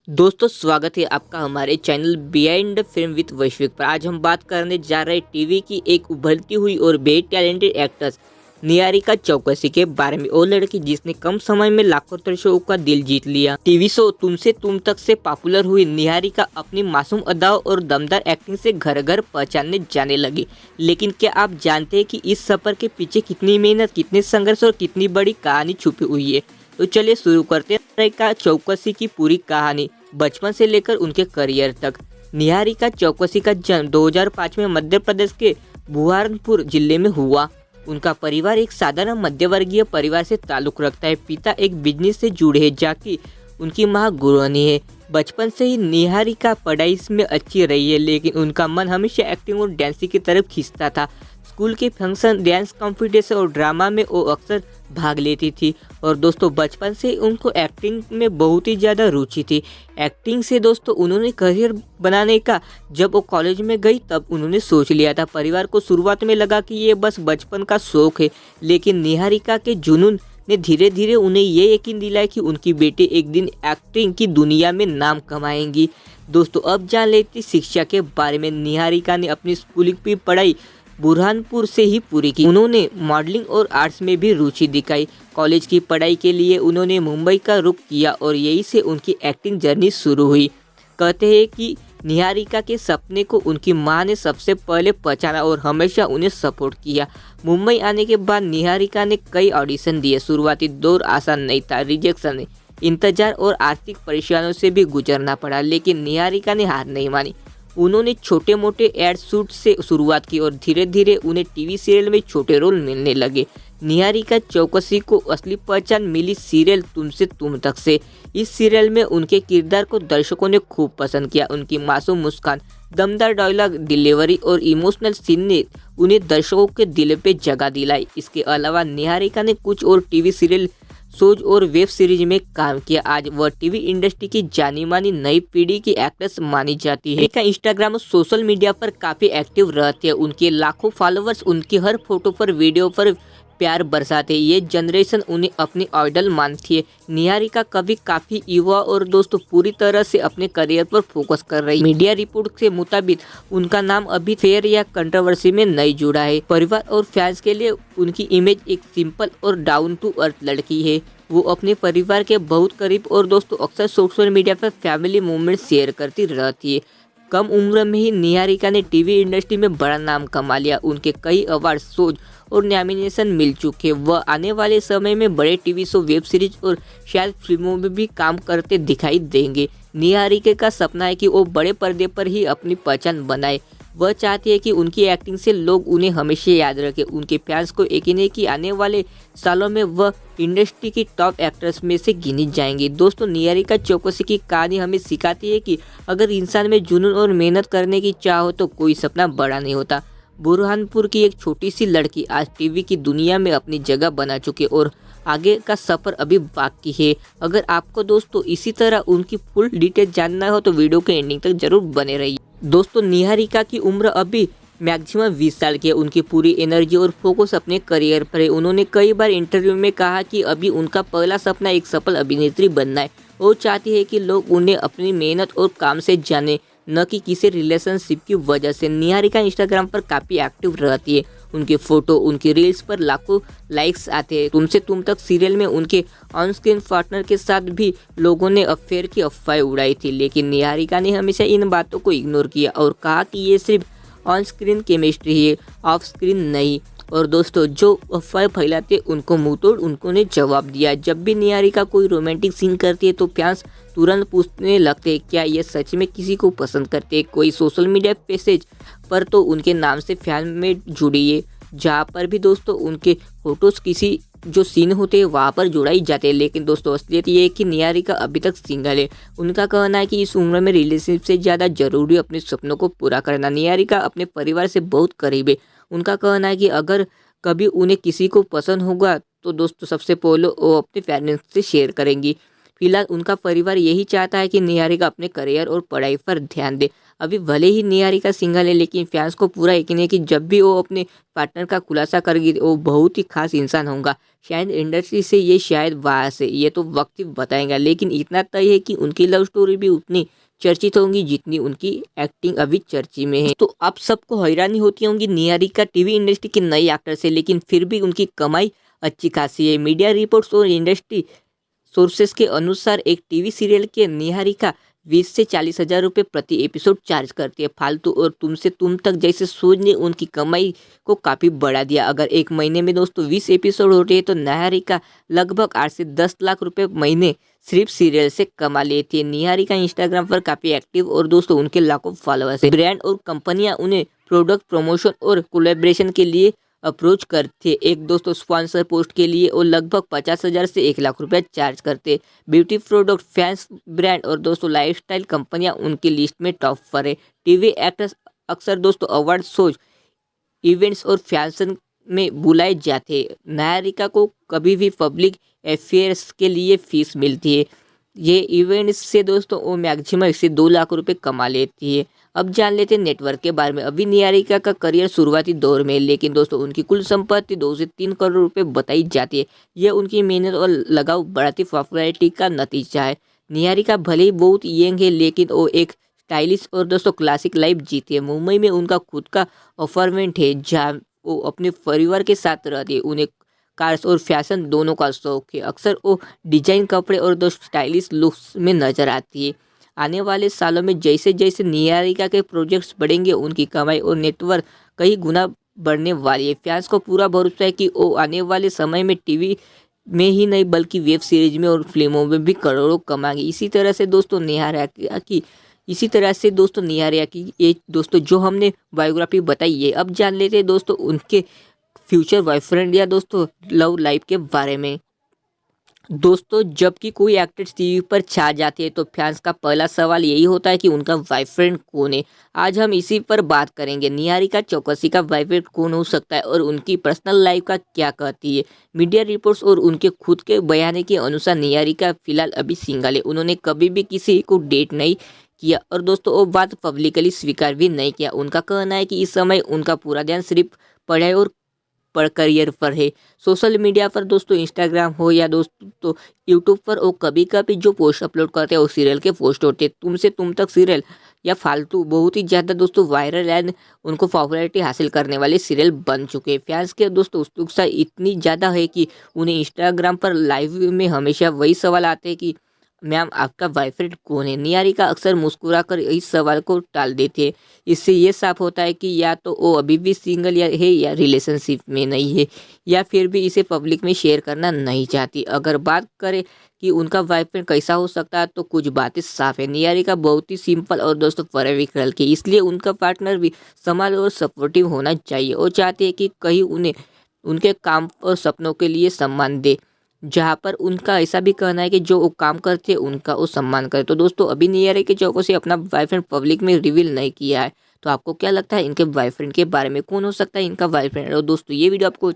दोस्तों स्वागत है आपका हमारे चैनल बिहाइंड फिल्म विद वैश्विक पर। आज हम बात करने जा रहे टीवी की एक उभरती हुई और बेहद टैलेंटेड एक्ट्रेस निहारिका चौकसी के बारे में। वो लड़की जिसने कम समय में लाखों दर्शकों का दिल जीत लिया। टीवी शो तुमसे तुम तक से पॉपुलर हुई निहारिका अपनी मासूम अदाओं और दमदार एक्टिंग से घर घर पहचानने जाने लगी। लेकिन क्या आप जानते हैं कि इस सफर के पीछे कितनी मेहनत, कितने संघर्ष और कितनी बड़ी कहानी छुपी हुई है? तो चलिए शुरू करते हैं निहारिका चौकसी की पूरी कहानी, बचपन से लेकर उनके करियर तक। निहारिका चौकसी का जन्म 2005 में मध्य प्रदेश के बुरहानपुर जिले में हुआ। उनका परिवार एक साधारण मध्यवर्गीय परिवार से ताल्लुक रखता है। पिता एक बिजनेस से जुड़े हैं जबकि उनकी मां गृहिणी है। बचपन से ही निहारिका पढ़ाई में अच्छी रही है, लेकिन उनका मन हमेशा एक्टिंग और डांसिंग की तरफ खींचता था। स्कूल के फंक्शन, डांस कंपटीशन और ड्रामा में वो अक्सर भाग लेती थी। और दोस्तों बचपन से उनको एक्टिंग में बहुत ही ज़्यादा रुचि थी। एक्टिंग से दोस्तों उन्होंने करियर बनाने का जब वो कॉलेज में गई तब उन्होंने सोच लिया था। परिवार को शुरुआत में लगा कि ये बस बचपन का शौक है, लेकिन निहारिका के जुनून ने धीरे धीरे उन्हें ये यकीन दिलाया कि उनकी बेटी एक दिन एक्टिंग की दुनिया में नाम कमाएंगी। दोस्तों अब जान लेती शिक्षा के बारे में। निहारिका ने अपनी स्कूलिंग की पढ़ाई बुरहानपुर से ही पूरी की। उन्होंने मॉडलिंग और आर्ट्स में भी रुचि दिखाई। कॉलेज की पढ़ाई के लिए उन्होंने मुंबई का रुख किया और यहीं से उनकी एक्टिंग जर्नी शुरू हुई। कहते हैं कि निहारिका के सपने को उनकी मां ने सबसे पहले पहचाना और हमेशा उन्हें सपोर्ट किया। मुंबई आने के बाद निहारिका ने कई ऑडिशन दिए। शुरुआती दौर आसान नहीं था, रिजेक्शन, इंतजार और आर्थिक परेशानियों से भी गुजरना पड़ा, लेकिन निहारिका ने हार नहीं मानी। उन्होंने छोटे मोटे एड शूट से शुरुआत की और धीरे धीरे उन्हें टीवी सीरियल में छोटे रोल मिलने लगे। निहारिका चौकसी को असली पहचान मिली सीरियल तुमसे तुम तक से। इस सीरियल में उनके किरदार को दर्शकों ने खूब पसंद किया। उनकी मासूम मुस्कान, दमदार डायलॉग डिलीवरी और इमोशनल सीन ने उन्हें दर्शकों के दिल पे जगह दिलाई। इसके अलावा निहारिका ने कुछ और टीवी सीरियल, शोज और वेब सीरीज में काम किया। आज वह टीवी इंडस्ट्री की जानी मानी नई पीढ़ी की एक्ट्रेस मानी जाती है। इंस्टाग्राम और सोशल मीडिया पर काफी एक्टिव रहती है। उनके लाखों फॉलोअर्स उनकी हर फोटो पर, वीडियो पर प्यार बरसाते। ये जनरेशन उन्हें अपनी आइडल मानती है। निहारिका कभी काफी युवा और दोस्तों पूरी तरह से अपने करियर पर फोकस कर रही। मीडिया रिपोर्ट के मुताबिक उनका नाम अभी फेयर या कंट्रोवर्सी में नहीं जुड़ा है। परिवार और फैंस के लिए उनकी इमेज एक सिंपल और डाउन टू अर्थ लड़की है। वो अपने परिवार के बहुत करीब और दोस्तों अक्सर सोशल मीडिया पर फैमिली मोमेंट शेयर करती रहती है। कम उम्र में ही निहारिका ने टीवी इंडस्ट्री में बड़ा नाम कमा लिया। उनके कई अवार्ड, शोज और नॉमिनेशन मिल चुके। वह आने वाले समय में बड़े टीवी शो, वेब सीरीज और शायद फिल्मों में भी काम करते दिखाई देंगे। निहारिका का सपना है कि वो बड़े पर्दे पर ही अपनी पहचान बनाए। वह चाहती है कि उनकी एक्टिंग से लोग उन्हें हमेशा याद रखें। उनके फैंस को यकीन है कि आने वाले सालों में वह इंडस्ट्री की टॉप एक्ट्रेस में से गिनी जाएंगी। दोस्तों निहारिका चौकसी की कहानी हमें सिखाती है कि अगर इंसान में जुनून और मेहनत करने की चाह हो तो कोई सपना बड़ा नहीं होता। बुरहानपुर की एक छोटी सी लड़की आज टीवी की दुनिया में अपनी जगह बना चुकी और आगे का सफ़र अभी बाकी है। अगर आपको दोस्तों इसी तरह उनकी फुल डिटेल जानना हो तो वीडियो के एंडिंग तक जरूर बने रहिए। दोस्तों निहारिका की उम्र अभी मैक्सिमम 20 साल की है। उनकी पूरी एनर्जी और फोकस अपने करियर पर है। उन्होंने कई बार इंटरव्यू में कहा कि अभी उनका पहला सपना एक सफल अभिनेत्री बनना है। वो चाहती है कि लोग उन्हें अपनी मेहनत और काम से जाने, न कि किसी रिलेशनशिप की वजह से। निहारिका इंस्टाग्राम पर काफ़ी एक्टिव रहती है। उनके फोटो, उनकी रील्स पर लाखों लाइक्स आते हैं। तुमसे तुम तक सीरियल में उनके ऑन स्क्रीन पार्टनर के साथ भी लोगों ने अफेयर की अफवाहें उड़ाई थी, लेकिन निहारिका ने हमेशा इन बातों को इग्नोर किया और कहा कि ये सिर्फ ऑन स्क्रीन केमिस्ट्री है, ऑफ स्क्रीन नहीं। और दोस्तों जो अफवाह फैलाते उनको मुंह तोड़ उन्होंने जवाब दिया। जब भी निहारिका कोई रोमांटिक सीन करती है तो फैंस तुरंत पूछने लगते हैं क्या ये सच में किसी को पसंद करते हैं। कोई सोशल मीडिया पेजेज पर तो उनके नाम से फैन में जुड़ी है, जहाँ पर भी दोस्तों उनके फोटोज किसी जो सीन होते हैं वहाँ पर जुड़ाई जाते हैं। लेकिन दोस्तों असलियत ये है कि निहारिका अभी तक सिंगल है। उनका कहना है कि इस उम्र में रिलेशनशिप से ज़्यादा जरूरी अपने सपनों को पूरा करना। निहारिका अपने परिवार से बहुत करीब है। उनका कहना है कि अगर कभी उन्हें किसी को पसंद होगा तो दोस्तों सबसे पहले वो अपने पेरेंट्स से शेयर करेंगी। फिलहाल उनका परिवार यही चाहता है कि निहारिका अपने करियर और पढ़ाई पर ध्यान दे। अभी भले ही निहारिका सिंगल है, लेकिन फैंस को पूरा यकीन है कि जब भी वो अपने पार्टनर का खुलासा करेगी वो बहुत ही खास इंसान होगा। शायद इंडस्ट्री से ये, शायद बाहर से, ये तो वक्त ही बताएगा। लेकिन इतना तय है कि उनकी लव स्टोरी भी उतनी चर्चित होंगी जितनी उनकी एक्टिंग अभी चर्चा में है। तो आप सबको हैरानी होती होंगी निहारिका टीवी इंडस्ट्री की नई एक्टर से, लेकिन फिर भी उनकी कमाई अच्छी खासी है। मीडिया रिपोर्ट्स और इंडस्ट्री सोर्सेस के अनुसार एक टीवी सीरियल के निहारिका 20 से 40 हज़ार रुपये प्रति एपिसोड चार्ज करती है। फालतू और तुमसे तुम तक जैसे शोज ने उनकी कमाई को काफ़ी बढ़ा दिया। अगर एक महीने में दोस्तों 20 एपिसोड होते हैं तो निहारिका लगभग 8 से 10 लाख रुपए महीने सिर्फ सीरियल से कमा लेती है। निहारिका इंस्टाग्राम पर काफ़ी एक्टिव और दोस्तों उनके लाखों फॉलोअर्स है। ब्रांड और कंपनियां उन्हें प्रोडक्ट प्रमोशन और कोलैबोरेशन के लिए अप्रोच करते। एक दोस्तों स्पॉन्सर पोस्ट के लिए वो लगभग 50,000 से 1 लाख रुपया चार्ज करते। ब्यूटी प्रोडक्ट, फैंस ब्रांड और दोस्तों लाइफस्टाइल कंपनियां उनकी लिस्ट में टॉप पर है। टीवी एक्टर्स अक्सर दोस्तों अवार्ड शोज, इवेंट्स और फैशन में बुलाए जाते। निहारिका को कभी भी पब्लिक अफेयर्स के लिए फीस मिलती है। ये इवेंट्स से दोस्तों वो मैक्सिमम 1 से 2 लाख रुपए कमा लेती है। अब जान लेते हैं नेटवर्क के बारे में। अभी निहारिका का करियर शुरुआती दौर में है, लेकिन दोस्तों उनकी कुल संपत्ति 2 से 3 करोड़ रुपए बताई जाती है। यह उनकी मेहनत और लगाव बढ़ती पॉपुलैरिटी का नतीजा है। निहारिका भले ही बहुत यंग है, लेकिन वो एक स्टाइलिश और दोस्तों क्लासिक लाइफ जीती है। मुंबई में उनका खुद का अपार्टमेंट है जहाँ वो अपने परिवार के साथ रहती है। उन्हें कार्स और फैशन दोनों का शौक है। अक्सर वो डिजाइन कपड़े और दोस्तों स्टाइलिश लुक्स में नजर आती है। आने वाले सालों में जैसे जैसे निहारिका के प्रोजेक्ट्स बढ़ेंगे उनकी कमाई और नेटवर्क कई गुना बढ़ने वाली है। फैंस को पूरा भरोसा है कि वो आने वाले समय में टीवी में ही नहीं बल्कि वेब सीरीज में और फिल्मों में भी करोड़ों कमाएंगे। इसी तरह से दोस्तों निहारिका की ये दोस्तों जो हमने बायोग्राफी बताई है। अब जान लेते हैं दोस्तों उनके फ्यूचर बॉयफ्रेंड या दोस्तों लव लाइफ के बारे में। दोस्तों जबकि कोई एक्टर टीवी पर छा जाती है तो फैंस का पहला सवाल यही होता है कि उनका बॉयफ्रेंड कौन है। आज हम इसी पर बात करेंगे। निहारिका चौकसी का बॉयफ्रेंड कौन हो सकता है और उनकी पर्सनल लाइफ का क्या कहती है। मीडिया रिपोर्ट्स और उनके खुद के बयान के अनुसार निहारिका फिलहाल अभी सिंगल है। उन्होंने कभी भी किसी को डेट नहीं किया और दोस्तों वो बात पब्लिकली स्वीकार भी नहीं किया। उनका कहना है कि इस समय उनका पूरा ध्यान सिर्फ पढ़ाई और पर करियर पर है। सोशल मीडिया पर दोस्तों इंस्टाग्राम हो या दोस्तों यूट्यूब पर वो कभी कभी जो पोस्ट अपलोड करते हैं वो सीरियल के पोस्ट होते हैं। तुमसे तुम तक सीरियल या फालतू बहुत ही ज़्यादा दोस्तों वायरल एंड उनको पॉपुलैरिटी हासिल करने वाले सीरियल बन चुके हैं। फैंस के दोस्तों उत्सुकता इतनी ज़्यादा है कि उन्हें इंस्टाग्राम पर लाइव में हमेशा वही सवाल आते हैं कि मैम आपका बॉयफ्रेंड कौन है। निहारिका अक्सर मुस्कुराकर इस सवाल को टाल देते हैं। इससे ये साफ होता है कि या तो वो अभी भी सिंगल है या रिलेशनशिप में नहीं है या फिर भी इसे पब्लिक में शेयर करना नहीं चाहती। अगर बात करें कि उनका बॉयफ्रेंड कैसा हो सकता है तो कुछ बातें साफ है। निहारिका बहुत ही सिंपल और दोस्तों पढ़े की, इसलिए उनका पार्टनर भी संभाल और सपोर्टिव होना चाहिए। वो चाहते हैं कि कहीं उन्हें उनके काम और सपनों के लिए सम्मान दे, जहाँ पर उनका ऐसा भी कहना है कि जो वो काम करते हैं उनका वो सम्मान करे। तो दोस्तों अभी निहारिका चौकसी अपना बॉयफ्रेंड पब्लिक में रिवील नहीं किया है। तो आपको क्या लगता है इनके बॉयफ्रेंड के बारे में, कौन हो सकता है इनका बॉयफ्रेंड। और दोस्तों ये वीडियो आपको